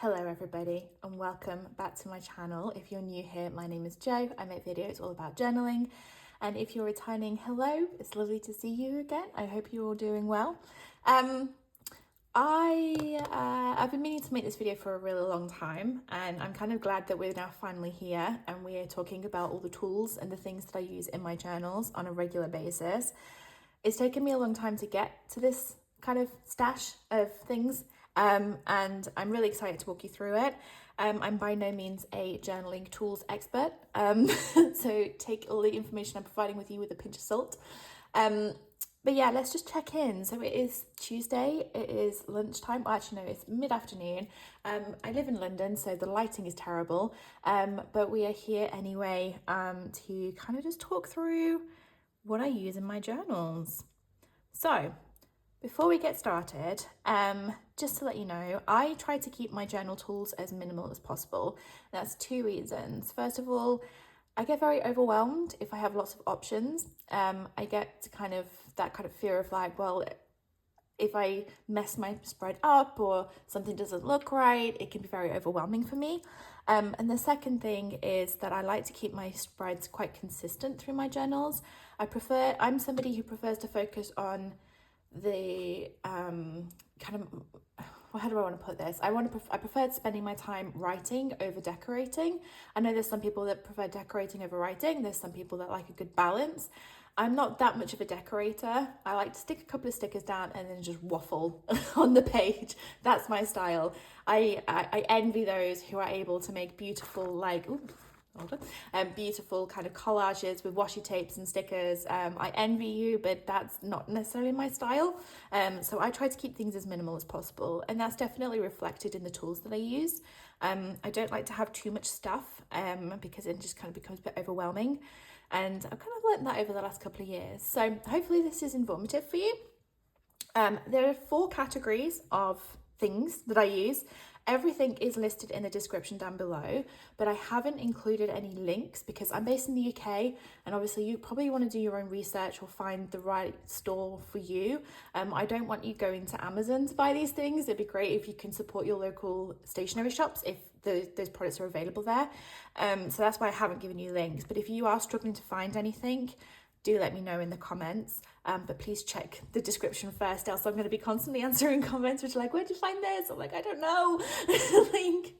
Hello everybody and welcome back to my channel. If you're new here, my name is Jo. I make videos all about journaling, and if you're returning, hello, it's lovely to see you again. I hope you're all doing well. I've been meaning to make this video for a really long time, and I'm kind of glad that we're now finally here and we are talking about all the tools and the things that I use in my journals on a regular basis. It's taken me a long time to get to this kind of stash of things, and I'm really excited to walk you through it. I'm by no means a journaling tools expert, so take all the information I'm providing with you with a pinch of salt. But yeah, let's just check in. So it is Tuesday, it is lunchtime. Well, actually, no, it's mid-afternoon. I live in London, so the lighting is terrible, but we are here anyway to kind of just talk through what I use in my journals. So before we get started, just to let you know, I try to keep my journal tools as minimal as possible. That's two reasons. First of all, I get very overwhelmed if I have lots of options. I get that kind of fear of like, well, if I mess my spread up or something doesn't look right, it can be very overwhelming for me. And the second thing is that I like to keep my spreads quite consistent through my journals. I'm somebody who prefers to focus on the how do I want to put this? I prefer spending my time writing over decorating. I know there's some people that prefer decorating over writing. There's some people that like a good balance. I'm not that much of a decorator. I like to stick a couple of stickers down and then just waffle on the page. That's my style. I envy those who are able to make beautiful, beautiful kind of collages with washi tapes and stickers. I envy you, but that's not necessarily my style. So I try to keep things as minimal as possible, and that's definitely reflected in the tools that I use. I don't like to have too much stuff because it just kind of becomes a bit overwhelming, and I've kind of learned that over the last couple of years. So hopefully this is informative for you. There are 4 categories of things that I use. Everything is listed in the description down below, but I haven't included any links because I'm based in the UK, and obviously you probably want to do your own research or find the right store for you. I don't want you going to Amazon to buy these things. It'd be great if you can support your local stationery shops if those products are available there. So that's why I haven't given you links, but if you are struggling to find anything, do let me know in the comments, but please check the description first, else I'm going to be constantly answering comments which are like, where'd you find this? I'm like, I don't know. Like,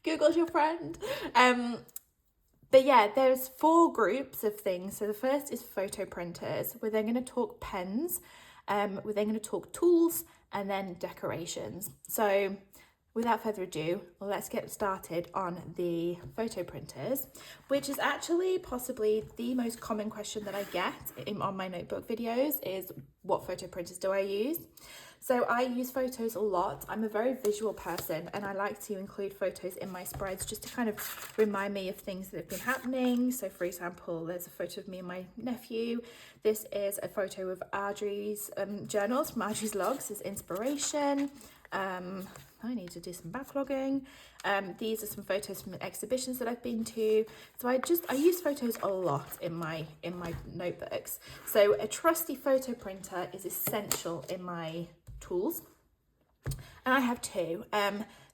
Google's your friend. But yeah, there's 4 groups of things. So the first is photo printers. We're then going to talk pens, we're then going to talk tools, and then decorations. So without further ado, let's get started on the photo printers, which is actually possibly the most common question that I get on my notebook videos is, what photo printers do I use? So I use photos a lot. I'm a very visual person, and I like to include photos in my spreads just to kind of remind me of things that have been happening. So for example, there's a photo of me and my nephew. This is a photo of Audrey's journals from Audrey's logs as inspiration. I need to do some backlogging. These are some photos from exhibitions that I've been to. So I use photos a lot in my notebooks. So a trusty photo printer is essential in my tools, and I have 2.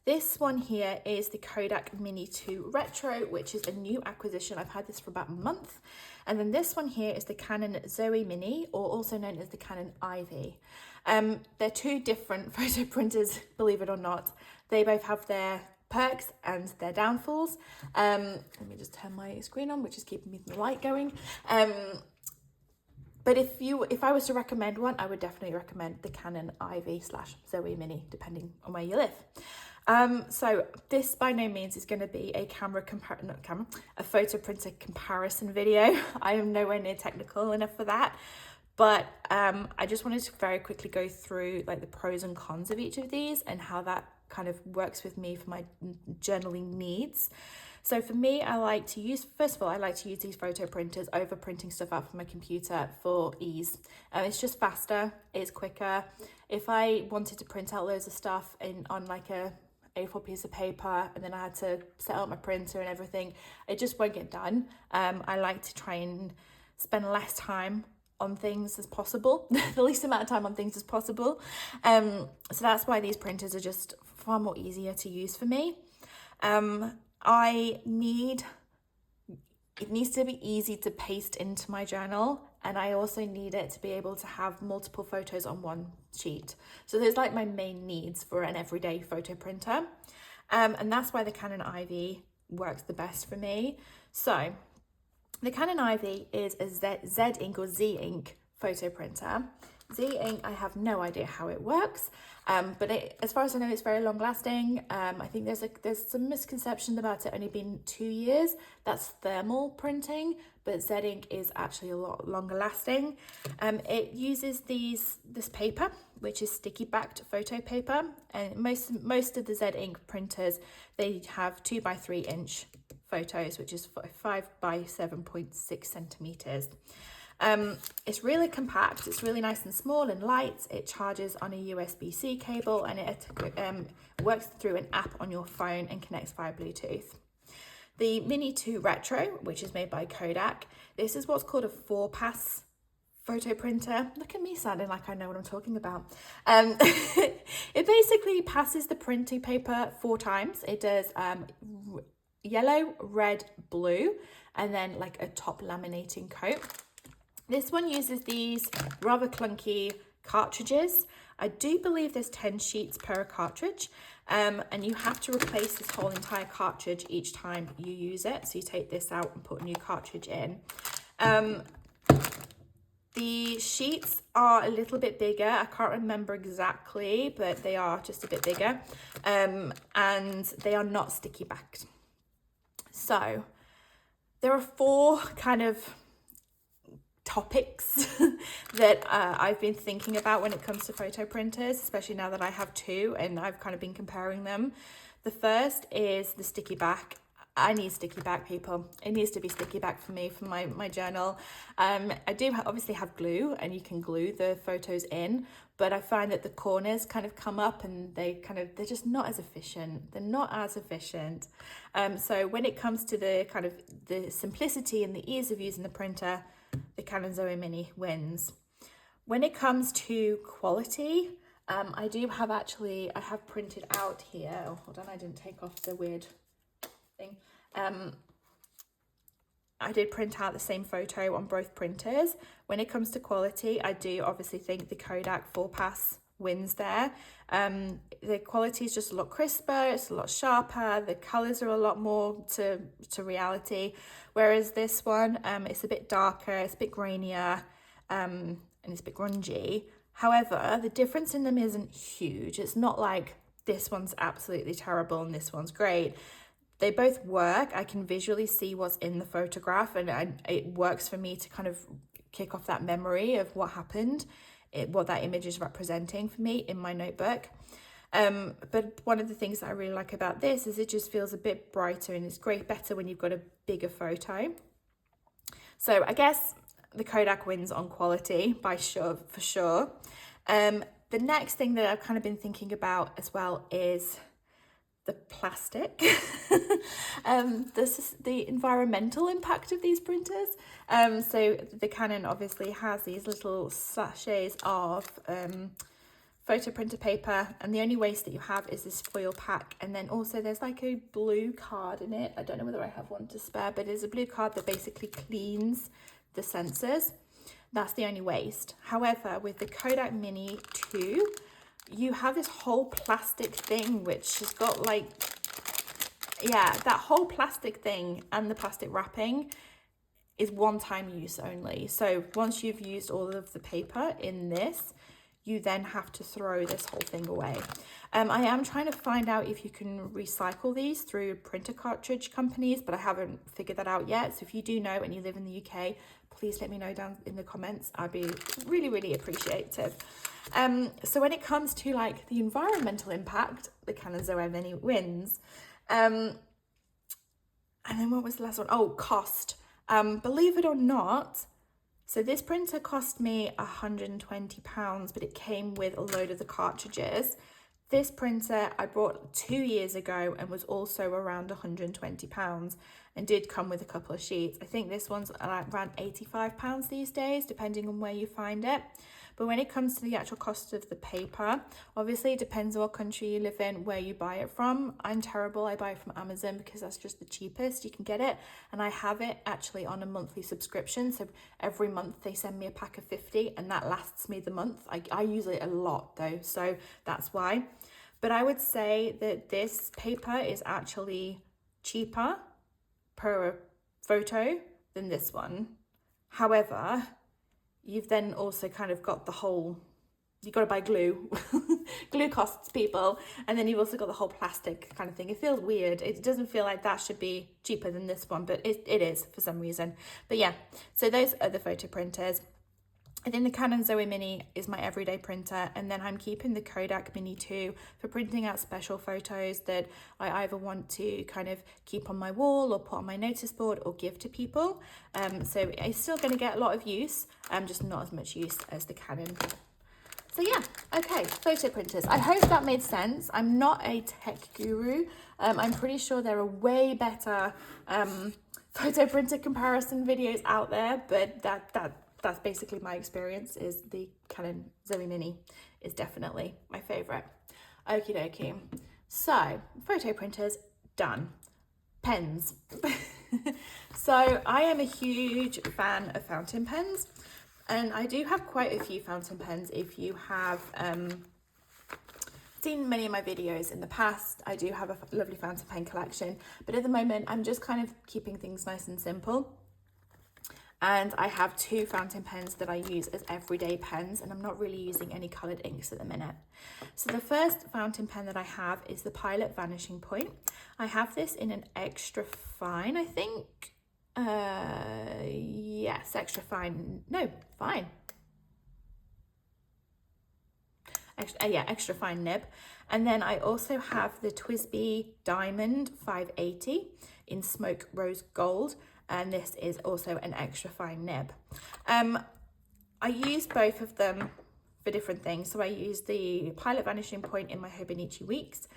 This one here is the Kodak Mini 2 Retro, which is a new acquisition. I've had this for about a month. And then this one here is the Canon zoemini, or also known as the Canon Ivy. They're 2 different photo printers, believe it or not. They both have their perks and their downfalls. Let me just turn my screen on, which is keeping me the light going. But if I was to recommend one, I would definitely recommend the Canon Ivy / Zoe Mini, depending on where you live. So this by no means is going to be a a photo printer comparison video. I am nowhere near technical enough for that. But I just wanted to very quickly go through like the pros and cons of each of these and how that kind of works with me for my journaling needs. So for me, first of all, I like to use these photo printers over printing stuff out from my computer for ease. It's just faster, it's quicker. If I wanted to print out loads of stuff on like a A4 piece of paper and then I had to set up my printer and everything, it just won't get done. I like to try and spend less time on things as possible, the least amount of time on things as possible. So that's why these printers are just far more easier to use for me. It needs to be easy to paste into my journal, and I also need it to be able to have multiple photos on one sheet. So there's like my main needs for an everyday photo printer. And that's why the Canon Ivy works the best for me. So the Canon Ivy is a Z ink or Z ink photo printer. Z ink, I have no idea how it works, but as far as I know, it's very long lasting. I think there's some misconception about it only being 2 years. That's thermal printing, but Z ink is actually a lot longer lasting. It uses this paper, which is sticky backed photo paper, and most of the Z ink printers, they have 2 by 3 inch photos, which is 5 by 7.6 centimeters. It's really compact, it's really nice and small and light. It charges on a USB-C cable, and it works through an app on your phone and connects via Bluetooth. The Mini 2 Retro, which is made by Kodak, this is what's called a 4-pass photo printer. Look at me sounding like I know what I'm talking about. It basically passes the printing paper 4 times. It does yellow, red, blue, and then like a top laminating coat. This one uses these rather clunky cartridges. I do believe there's 10 sheets per cartridge, and you have to replace this whole entire cartridge each time you use it. So you take this out and put a new cartridge in. The sheets are a little bit bigger. I can't remember exactly, but they are just a bit bigger, and they are not sticky backed. So there are 4 kind of topics that I've been thinking about when it comes to photo printers, especially now that I have 2 and I've kind of been comparing them. The first is the sticky back. I need sticky back, people. It needs to be sticky back for me, for my journal. I do obviously have glue, and you can glue the photos in, but I find that the corners kind of come up and they're just not as efficient. They're not as efficient. So when it comes to the simplicity and the ease of using the printer, the Canon zoemini wins. When it comes to quality, I have printed out here. Oh, hold on, I didn't take off the weird thing. I did print out the same photo on both printers. When it comes to quality, I do obviously think the Kodak 4-pass wins there. The quality is just a lot crisper, it's a lot sharper, the colors are a lot more to reality, whereas this one, it's a bit darker, it's a bit grainier, and it's a bit grungy. However, the difference in them isn't huge. It's not like this one's absolutely terrible and this one's great. They both work. I can visually see what's in the photograph, and it works for me to kind of kick off that memory of what happened, what that image is representing for me in my notebook. But one of the things that I really like about this is it just feels a bit brighter, and it's better when you've got a bigger photo. So I guess the Kodak wins on quality for sure. The next thing that I've kind of been thinking about as well is the plastic. This is the environmental impact of these printers. So the Canon obviously has these little sachets of photo printer paper, and the only waste that you have is this foil pack, and then also there's like a blue card in it. I don't know whether I have one to spare, but it's a blue card that basically cleans the sensors. That's the only waste. However, with the Kodak Mini 2, you have this whole plastic thing which has got that whole plastic thing, and the plastic wrapping is one-time use only. So once you've used all of the paper in this, you then have to throw this whole thing away. I am trying to find out if you can recycle these through printer cartridge companies, but I haven't figured that out yet. So if you do know and you live in the UK, please let me know down in the comments. I'd be really, really appreciative. So when it comes to like the environmental impact, the Canon zoemini wins. And then what was the last one? Oh, cost. Believe it or not, so this printer cost me £120, but it came with a load of the cartridges. This printer I bought 2 years ago and was also around £120 and did come with a couple of sheets. I think this one's around £85 these days, depending on where you find it. But when it comes to the actual cost of the paper, obviously it depends on what country you live in, where you buy it from. I'm terrible, I buy it from Amazon because that's just the cheapest you can get it. And I have it actually on a monthly subscription. So every month they send me a pack of 50 and that lasts me the month. I use it a lot though, so that's why. But I would say that this paper is actually cheaper per photo than this one. However, you've then also kind of got the whole, you got to buy glue. Glue costs people. And then you've also got the whole plastic kind of thing. It feels weird. It doesn't feel like that should be cheaper than this one, but it is for some reason. But yeah, so those are the photo printers. I think the Canon zoemini is my everyday printer, and then I'm keeping the Kodak Mini 2 for printing out special photos that I either want to kind of keep on my wall or put on my notice board or give to people. So it's still going to get a lot of use, just not as much use as the Canon. So yeah, okay, photo printers. I hope that made sense. I'm not a tech guru. I'm pretty sure there are way better photo printer comparison videos out there, but that's basically my experience. Is the Canon zoemini is definitely my favorite. Okie dokie. So photo printers done. Pens. So I am a huge fan of fountain pens, and I do have quite a few fountain pens. If you have seen many of my videos in the past, I do have a lovely fountain pen collection, but at the moment I'm just kind of keeping things nice and simple. And I have 2 fountain pens that I use as everyday pens, and I'm not really using any coloured inks at the minute. So the first fountain pen that I have is the Pilot Vanishing Point. I have this in an extra fine, I think. Yes, extra fine. No, fine. Extra fine nib. And then I also have the Twsbi Diamond 580 in Smoke Rose Gold. And this is also an extra fine nib. I use both of them for different things. So I use the Pilot Vanishing Point in my Hobonichi weeks.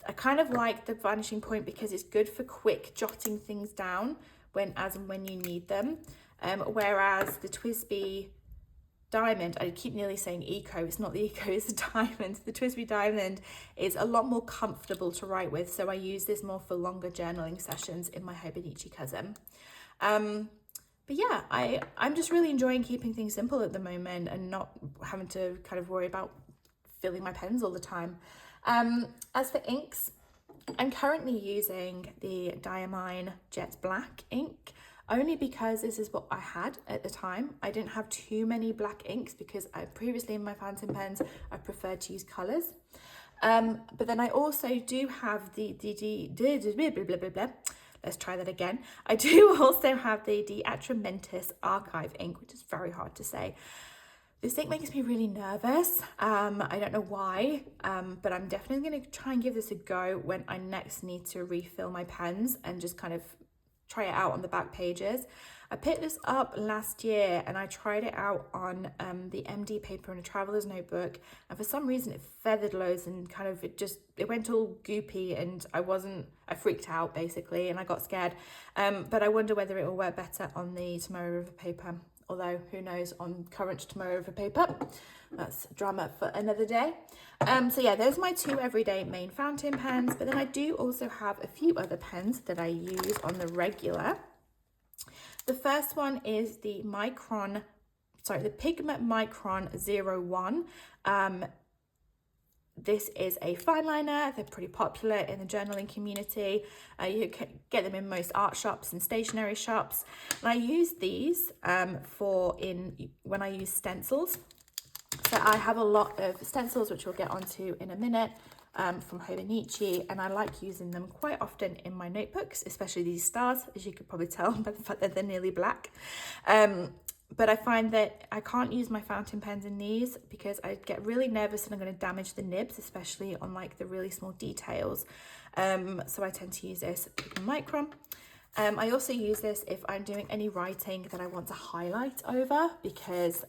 I kind of like the Vanishing Point because it's good for quick jotting things down as and when you need them. Whereas the Twsbi Diamond, I keep nearly saying Eco, it's not the Eco, it's the Diamond. The Twsbi Diamond is a lot more comfortable to write with, so I use this more for longer journaling sessions in my Hobonichi cousin. But yeah, I'm just really enjoying keeping things simple at the moment and not having to kind of worry about filling my pens all the time. As for inks, I'm currently using the Diamine Jet Black ink, only because this is what I had at the time. I didn't have too many black inks because previously in my fountain pens, I preferred to use colours. But then I also do have let's try that again. I do also have the atramentis archive ink, which is very hard to say. This ink makes me really nervous. I don't know why, but I'm definitely going to try and give this a go when I next need to refill my pens and just kind of try it out on the back pages. I picked this up last year and I tried it out on the MD paper in a traveler's notebook, and for some reason it feathered loads and kind of it went all goopy, and I freaked out basically and I got scared. But I wonder whether it will work better on the Tombow River paper, although who knows on current Tombow River paper. That's drama for another day. So yeah, those are my 2 everyday main fountain pens, but then I do also have a few other pens that I use on the regular. The first one is the Pigma Micron 01. This is a fine liner. They're pretty popular in the journaling community. You can get them in most art shops and stationery shops. And I use these when I use stencils. So I have a lot of stencils, which we'll get onto in a minute, from Hobonichi, and I like using them quite often in my notebooks, especially these stars, as you could probably tell by the fact that they're nearly black. But I find that I can't use my fountain pens in these because I get really nervous and I'm going to damage the nibs, especially on like the really small details. So I tend to use this micron. I also use this if I'm doing any writing that I want to highlight over, because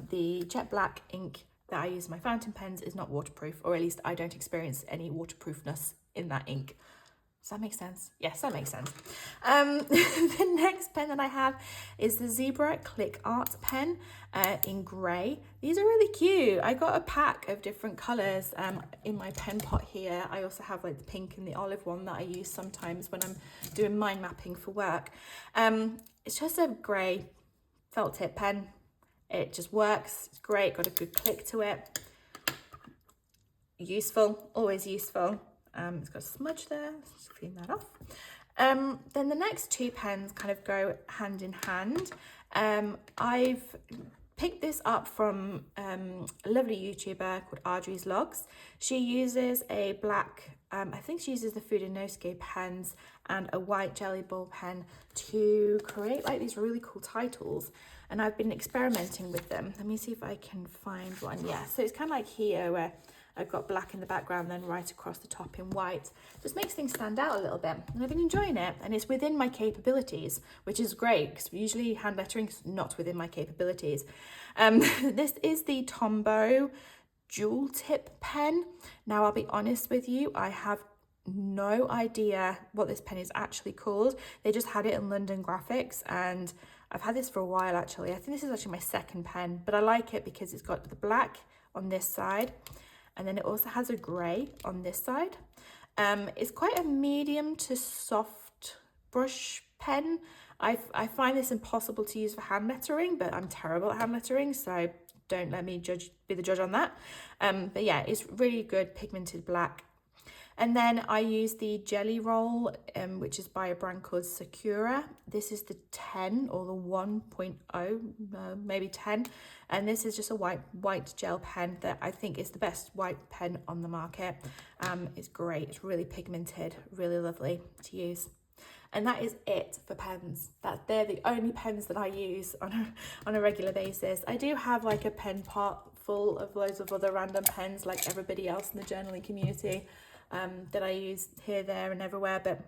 the jet black ink that I use in my fountain pens is not waterproof, or at least I don't experience any waterproofness in that ink. Does that make sense? Yes, that makes sense. The next pen that I have is the Zebra Click Art pen in grey. These are really cute. I got a pack of different colours in my pen pot here. I also have like the pink and the olive one that I use sometimes when I'm doing mind mapping for work. It's just a grey felt tip pen. It just works. It's great. Got a good click to it. Useful, always useful. It's got a smudge there, let's clean that off. Then the next two pens kind of go hand in hand. I've picked this up from a lovely YouTuber called Audrey's Logs. She uses a black, I think she uses the Food and Noscape pens and a white jelly ball pen to create like these really cool titles. And I've been experimenting with them. Let me see if I can find one. Yeah, so it's kind of like here where I've got black in the background, then right across the top in white. Just makes things stand out a little bit. And I've been enjoying it. And it's within my capabilities, which is great because usually hand lettering is not within my capabilities. This is the Tombow Jewel Tip pen. Now, I'll be honest with you, I have no idea what this pen is actually called. They just had it in London Graphics and I've had this for a while actually. I think this is actually my second pen, but I like it because it's got the black on this side. And then it also has a grey on this side. It's quite a medium to soft brush pen. I find this impossible to use for hand lettering, but I'm terrible at hand lettering, so don't let me be the judge on that. But yeah, it's really good pigmented black. And then I use the Jelly Roll, which is by a brand called Sakura. This is the 10 or the 1.0, maybe 10. And this is just a white gel pen that I think is the best white pen on the market. It's great. It's really pigmented, really lovely to use. And that is it for pens. They're the only pens that I use on a regular basis. I do have like a pen pot full of loads of other random pens like everybody else in the journaling community. That I use here, there and everywhere, but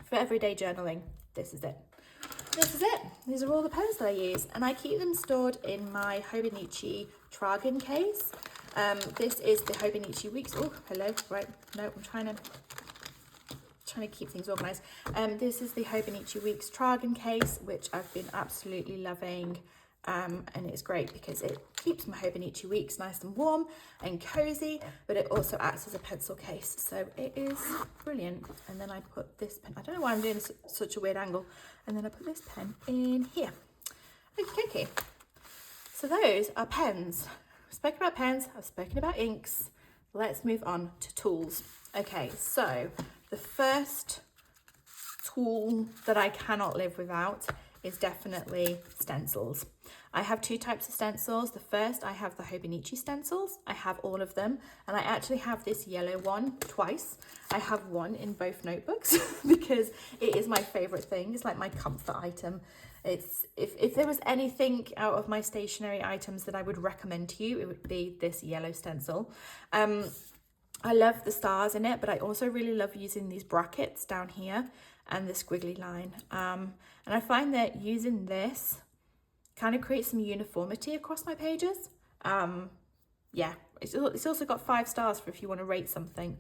for everyday journaling, this is it. This is it. These are all the pens that I use, and I keep them stored in my Hobonichi Tragen case. This is the Hobonichi Weeks. Oh, hello. Right. No, I'm trying to keep things organized. This is the Hobonichi Weeks Tragen case, which I've been absolutely loving. And it's great because it keeps my Hobonichi Weeks nice and warm and cozy, but it also acts as a pencil case, so it is brilliant. And then I put this pen, I don't know why I'm doing such a weird angle, and then I put this pen in here. Okay. So those are pens. I've spoken about pens, I've spoken about inks. Let's move on to tools. Okay, so the first tool that I cannot live without is definitely stencils. I have two types of stencils. The first, I have the Hobonichi stencils. I have all of them, and I actually have this yellow one twice. I have one in both notebooks because it is my favorite thing. It's like my comfort item. It's if there was anything out of my stationery items that I would recommend to you, it would be this yellow stencil. I love the stars in it, but I also really love using these brackets down here and the squiggly line. And I find that using this kind of creates some uniformity across my pages. Yeah, it's also got 5 stars for if you want to rate something.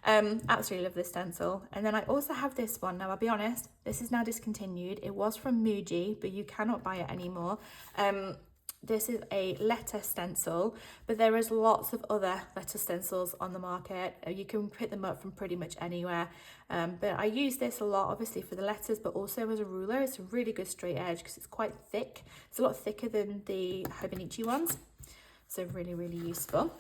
Absolutely love this stencil. And then I also have this one. Now, I'll be honest, this is now discontinued. It was from Muji, but you cannot buy it anymore. This is a letter stencil, but there is lots of other letter stencils on the market. You can pick them up from pretty much anywhere. But I use this a lot, obviously, for the letters, but also as a ruler. It's a really good straight edge because it's quite thick. It's a lot thicker than the Hobonichi ones. So really, really useful.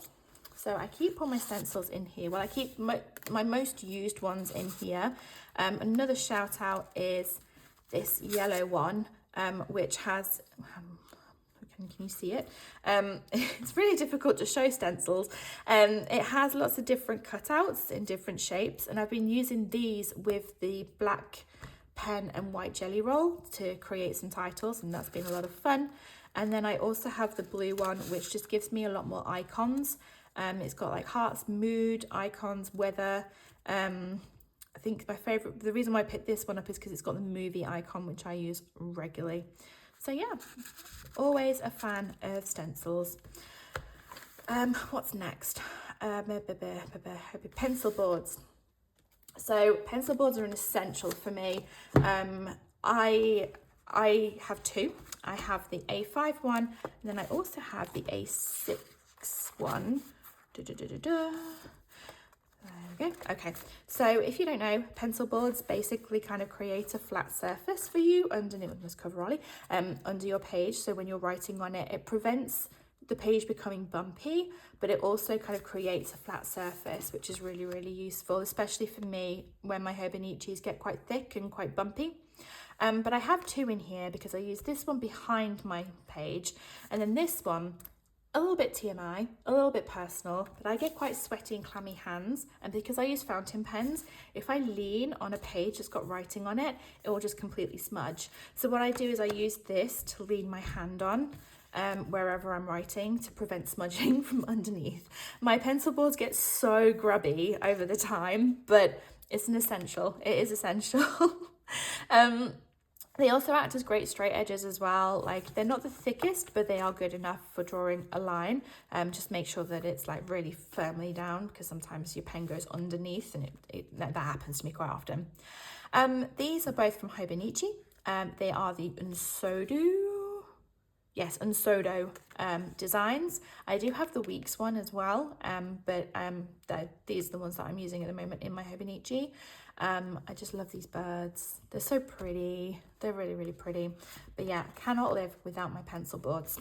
So I keep all my stencils in here. Well, I keep my most used ones in here. Another shout out is this yellow one, which has... can you see it? It's really difficult to show stencils. It has lots of different cutouts in different shapes, and I've been using these with the black pen and white jelly roll to create some titles, and that's been a lot of fun. And then I also have the blue one, which just gives me a lot more icons. It's got like hearts, mood, icons, weather. I think my favorite, the reason why I picked this one up is because it's got the movie icon, which I use regularly. So yeah, always a fan of stencils. What's next? Pencil boards. So pencil boards are an essential for me. I have two. I have the A5 one, and then I also have the A6 one. There we go. Okay, so if you don't know, pencil boards basically kind of create a flat surface for you underneath, under your page. So when you're writing on it, it prevents the page becoming bumpy, but it also kind of creates a flat surface, which is really, really useful, especially for me when my Hobonichis get quite thick and quite bumpy. But I have two in here because I use this one behind my page, and then this one, a little bit TMI, a little bit personal, but I get quite sweaty and clammy hands, and because I use fountain pens, if I lean on a page that's got writing on it, it will just completely smudge. So what I do is I use this to lean my hand on wherever I'm writing to prevent smudging from underneath. My pencil boards get so grubby over the time, but it's an essential. It is essential. They also act as great straight edges as well. Like, they're not the thickest, but they are good enough for drawing a line. Just make sure that it's like really firmly down, because sometimes your pen goes underneath, and that happens to me quite often. These are both from Hobonichi. They are the unsodo designs. I do have the Weeks one as well, but these are the ones that I'm using at the moment in my Hobonichi. I just love these birds. They're so pretty. They're really, really pretty. But yeah, cannot live without my pencil boards.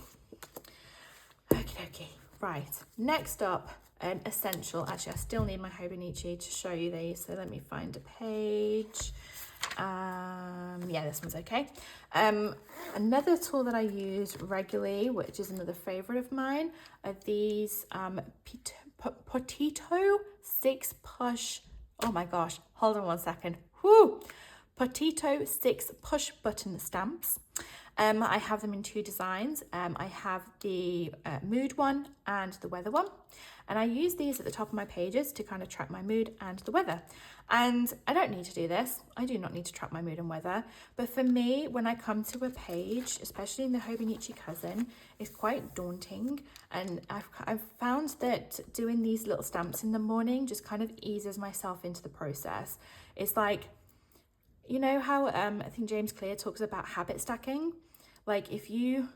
Okay. Right, next up, an essential. Actually, I still need my Hobonichi to show you these, so let me find a page. Yeah, this one's okay. Another tool that I use regularly, which is another favorite of mine, are these Pottito 6 push. Oh my gosh, hold on one second. Pottito 6 push button stamps. I have them in two designs. I have the mood one and the weather one. And I use these at the top of my pages to kind of track my mood and the weather. And I don't need to do this. I do not need to track my mood and weather. But for me, when I come to a page, especially in the Hobonichi Cousin, it's quite daunting. And I've found that doing these little stamps in the morning just kind of eases myself into the process. It's like, you know how I think James Clear talks about habit stacking? Like, if you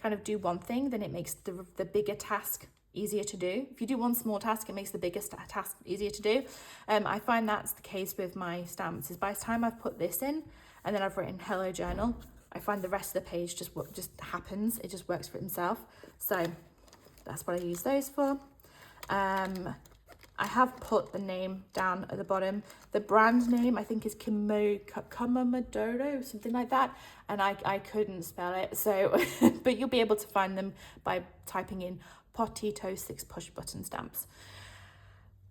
kind of do one thing, then it makes the bigger task easier to do. If you do one small task, it makes the biggest task easier to do. I find that's the case with my stamps, is by the time I've put this in and then I've written hello journal, I find the rest of the page just happens. It just works for itself. So that's what I use those for. I have put the name down at the bottom. The brand name, I think, is Kumamoto, something like that. And I couldn't spell it. So, but you'll be able to find them by typing in Pottito 6 push button stamps.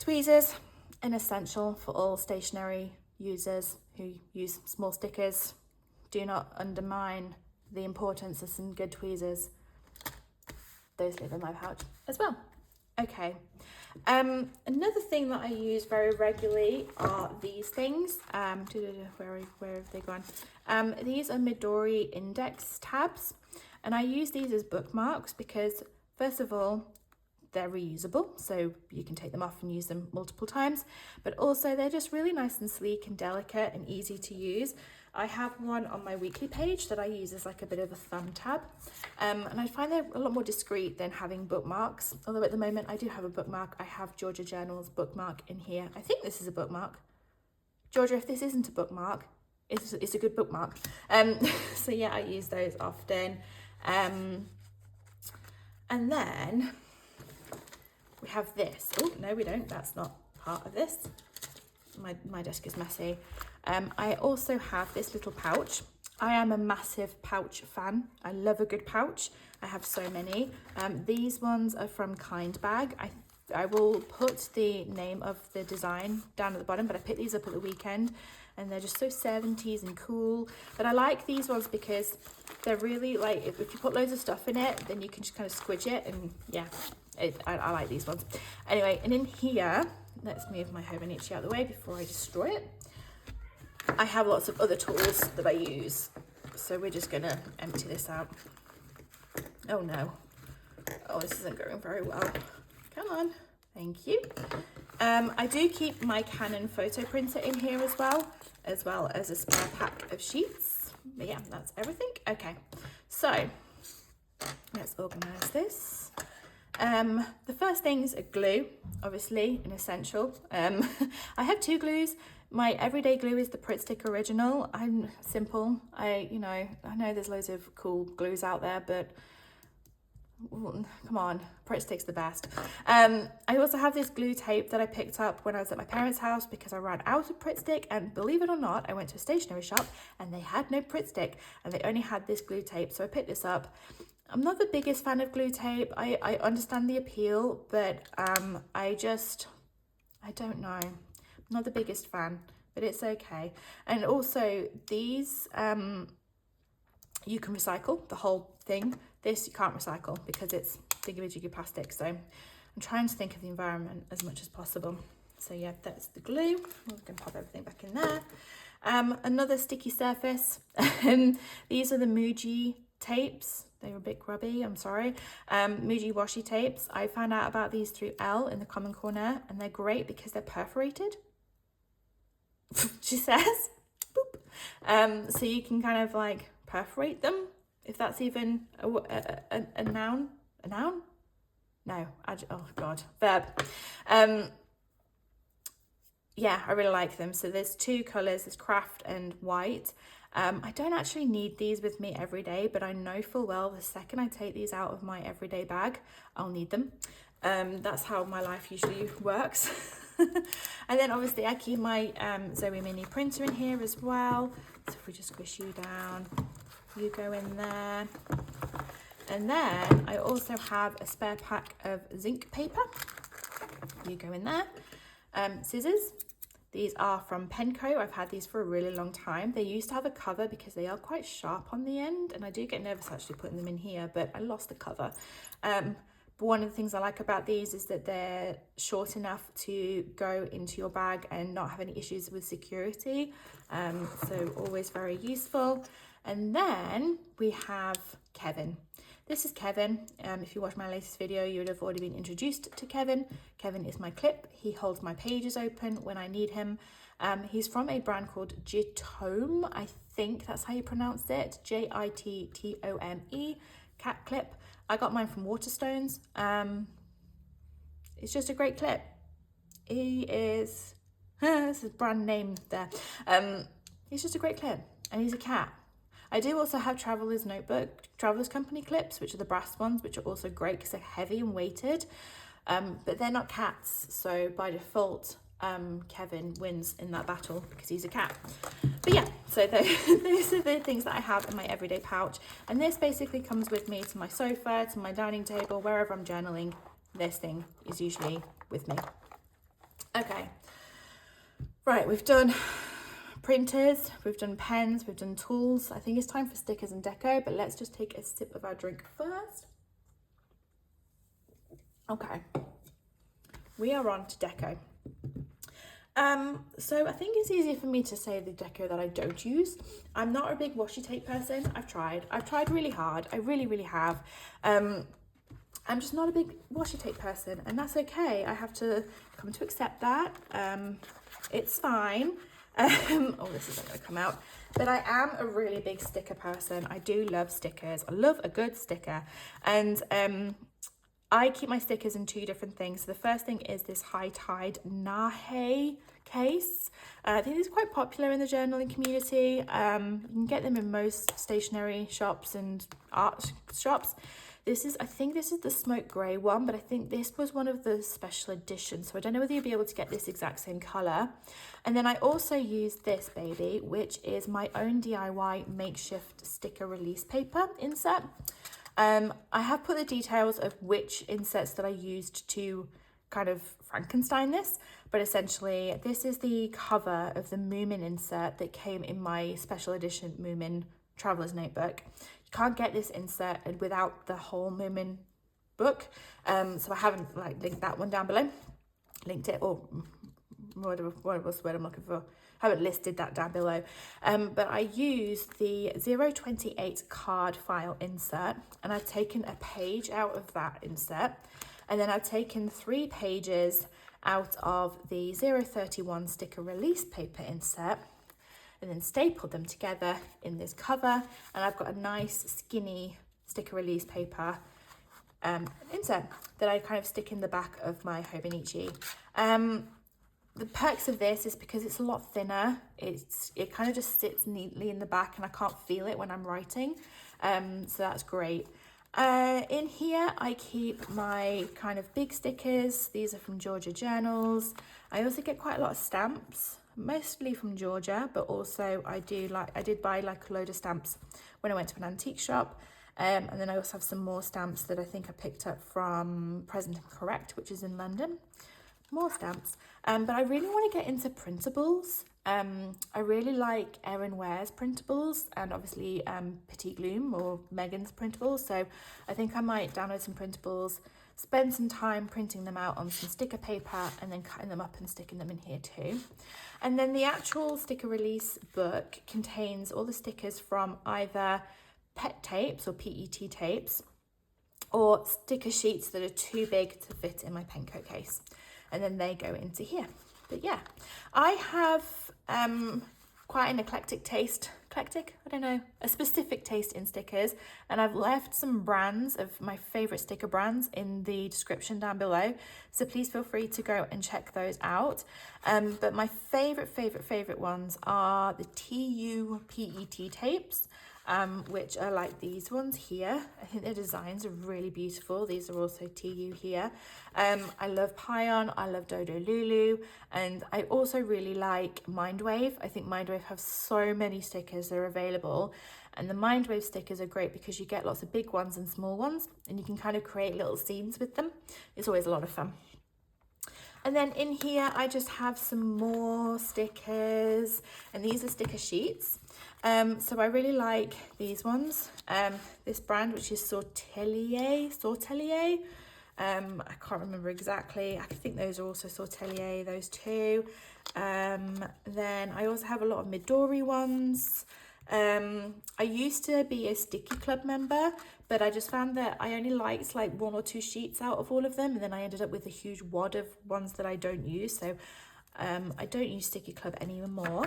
Tweezers, an essential for all stationery users who use small stickers. Do not undermine the importance of some good tweezers. Those live in my pouch as well. Okay. Another thing that I use very regularly are these things. Where have they gone? These are Midori index tabs, and I use these as bookmarks because, first of all, they're reusable, so you can take them off and use them multiple times, but also they're just really nice and sleek and delicate and easy to use. I have one on my weekly page that I use as like a bit of a thumb tab, and I find they're a lot more discreet than having bookmarks, although at the moment I do have a bookmark. I have Georgia Journal's bookmark in here. I think this is a bookmark. Georgia, if this isn't a bookmark, it's a good bookmark. So yeah, I use those often. And then we have this. Oh, no, we don't. That's not part of this. My desk is messy. I also have this little pouch. I am a massive pouch fan. I love a good pouch. I have so many. These ones are from Kind Bag. I will put the name of the design down at the bottom, but I picked these up at the weekend and they're just so 70s and cool. But I like these ones because they're really like, if you put loads of stuff in it, then you can just kind of squidge it, and yeah, I like these ones. Anyway, and in here, let's move my Hobonichi out of the way before I destroy it. I have lots of other tools that I use, so we're just gonna empty this out. Oh no, oh, this isn't going very well. come on, thank you. I do keep my Canon photo printer in here as well as a spare pack of sheets. But yeah, that's everything. Okay, so let's organize this. The first things are glue, obviously an essential. I have two glues. My everyday glue is the Pritt Stick Original. I'm simple. I know there's loads of cool glues out there, but come on, Pritt Stick's the best. I also have this glue tape that I picked up when I was at my parents' house because I ran out of Pritt Stick, and believe it or not, I went to a stationery shop and they had no Pritt Stick and they only had this glue tape, so I picked this up. I'm not the biggest fan of glue tape. I understand the appeal, but I don't know. I'm not the biggest fan, but it's okay. And also these, you can recycle the whole thing. This you can't recycle because it's thingamajiggy plastic. So I'm trying to think of the environment as much as possible. So yeah, that's the glue. We can pop everything back in there. Another sticky surface. These are the Muji tapes. They were a bit grubby, I'm sorry. Muji washi tapes. I found out about these through Elle in the Common Corner, and they're great because they're perforated. She says. Boop. So you can kind of like perforate them, if that's even a noun. A noun? No. Oh God. Verb. Yeah, I really like them. So there's two colours. There's craft and white. I don't actually need these with me every day, but I know full well the second I take these out of my everyday bag, I'll need them. That's how my life usually works. And then obviously I keep my zoemini printer in here as well. So if we just squish you down, you go in there. And then I also have a spare pack of zinc paper. You go in there. Scissors. These are from Penco. I've had these for a really long time. They used to have a cover because they are quite sharp on the end, and I do get nervous actually putting them in here, but I lost the cover. But one of the things I like about these is that they're short enough to go into your bag and not have any issues with security. So always very useful. And then we have Kevin. This is Kevin. If you watch my latest video, you would have already been introduced to Kevin. Kevin is my clip. He holds my pages open when I need him. He's from a brand called Jittome. I think that's how you pronounce it. Jittome, cat clip. I got mine from Waterstones. It's just a great clip. He is, this is brand name there. He's just a great clip, and he's a cat. I do also have Traveler's Company clips, which are the brass ones, which are also great because they're heavy and weighted, but they're not cats. So by default, Kevin wins in that battle because he's a cat. But yeah, so those are the things that I have in my everyday pouch. And this basically comes with me to my sofa, to my dining table, wherever I'm journaling. This thing is usually with me. Okay, right, we've done printers, we've done pens, we've done tools. I think it's time for stickers and deco, but let's just take a sip of our drink first. Okay, we are on to deco. So I think it's easier for me to say the deco that I don't use. I'm not a big washi tape person. I've tried really hard. I really have. I'm just not a big washi tape person, and that's okay. I have to come to accept that. It's fine. Oh, this isn't going to come out, but I am a really big sticker person. I do love stickers. I love a good sticker, and I keep my stickers in two different things. So the first thing is this Hightide neha case. I think it's quite popular in the journaling community. You can get them in most stationery shops and art shops. I think this is the smoke grey one, but I think this was one of the special editions. So I don't know whether you'll be able to get this exact same colour. And then I also use this baby, which is my own DIY makeshift sticker release paper insert. I have put the details of which inserts that I used to kind of Frankenstein this, but essentially this is the cover of the Moomin insert that came in my special edition Moomin Traveler's Notebook. Can't get this insert without the whole Moomin book, so I haven't linked that one down below, linked it, or what was the word I'm looking for, haven't listed that down below, but I used the 028 card file insert, and I've taken a page out of that insert, And then I've taken 3 pages out of the 031 sticker release paper insert and then stapled them together in this cover. And I've got a nice skinny sticker release paper insert that I kind of stick in the back of my Hobonichi. The perks of this is because it's a lot thinner. It kind of just sits neatly in the back and I can't feel it when I'm writing. So that's great. In here, I keep my kind of big stickers. These are from Georgia Journals. I also get quite a lot of stamps, mostly from Georgia, but also I did buy like a load of stamps when I went to an antique shop. And then I also have some more stamps that I think I picked up from Present and Correct, which is in London. More stamps. But I really want to get into printables. I really like Erin Ware's printables and obviously Petit Gloom or Megan's printables. So I think I might download some printables, spend some time printing them out on some sticker paper and then cutting them up and sticking them in here too. And then the actual sticker release book contains all the stickers from either PET tapes or PET tapes or sticker sheets that are too big to fit in my Penco case. And then they go into here. But yeah, I have quite an eclectic taste. Eclectic? I don't know. A specific taste in stickers. And I've left some brands of my favourite sticker brands in the description down below. So please feel free to go and check those out. But my favourite ones are the TU PET tapes. Which are like these ones here. I think the designs are really beautiful. These are also TU here. I love Pion, I love Dodo Lulu, and I also really like Mindwave. I think Mindwave have so many stickers that are available, and the Mindwave stickers are great because you get lots of big ones and small ones, and you can kind of create little scenes with them. It's always a lot of fun. And then in here, I just have some more stickers, and these are sticker sheets. So I really like these ones. This brand, which is Sautelier. I can't remember exactly. I think those are also Sautelier, those two. Then I also have a lot of Midori ones. I used to be a Sticky Club member, but I just found that I only liked like 1 or 2 sheets out of all of them, and then I ended up with a huge wad of ones that I don't use. So I don't use Sticky Club anymore.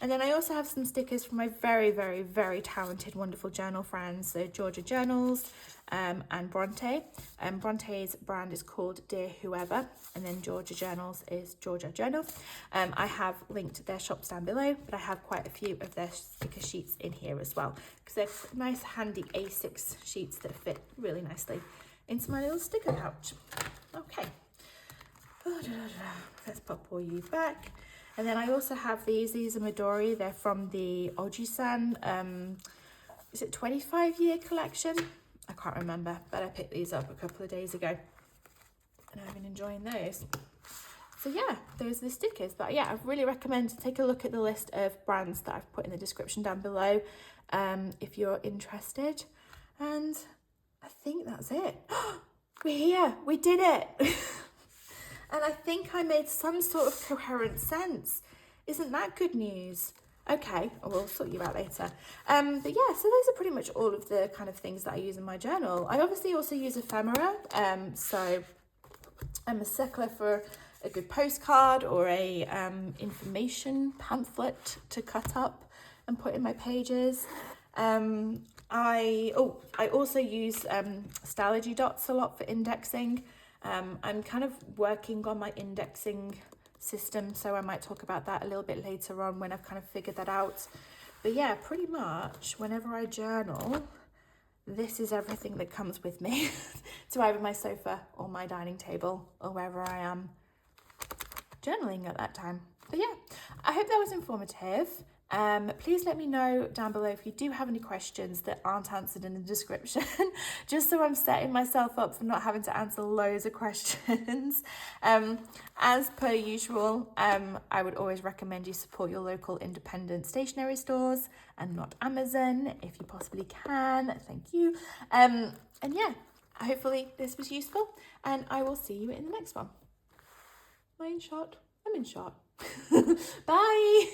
And then I also have some stickers from my very talented, wonderful journal friends, so Georgia Journals and Bronte. Bronte's brand is called Dear Whoever, and then Georgia Journals is Georgia Journal. I have linked their shops down below, but I have quite a few of their sticker sheets in here as well, because they're nice handy A6 sheets that fit really nicely into my little sticker pouch. Okay. Let's pop all you back. And then I also have these are Midori. They're from the Oji-san, is it 25-year collection? I can't remember, but I picked these up a couple of days ago and I've been enjoying those. So yeah, those are the stickers. But yeah, I really recommend to take a look at the list of brands that I've put in the description down below if you're interested. And I think that's it. We're here, we did it. And I think I made some sort of coherent sense. Isn't that good news? Okay, I will sort you out later. But yeah, so those are pretty much all of the kind of things that I use in my journal. I obviously also use ephemera. So I'm a suckler for a good postcard or a information pamphlet to cut up and put in my pages. I also use Stylogy dots a lot for indexing. I'm kind of working on my indexing system, so I might talk about that a little bit later on when I've kind of figured that out. But yeah, pretty much whenever I journal, this is everything that comes with me to either my sofa or my dining table or wherever I am journaling at that time. But yeah, I hope that was informative. Please let me know down below if you do have any questions that aren't answered in the description, just so I'm setting myself up for not having to answer loads of questions. As per usual, I would always recommend you support your local independent stationery stores and not Amazon if you possibly can. Thank you. And yeah, hopefully this was useful, and I will see you in the next one. Am I in shot? I'm in shot. Bye.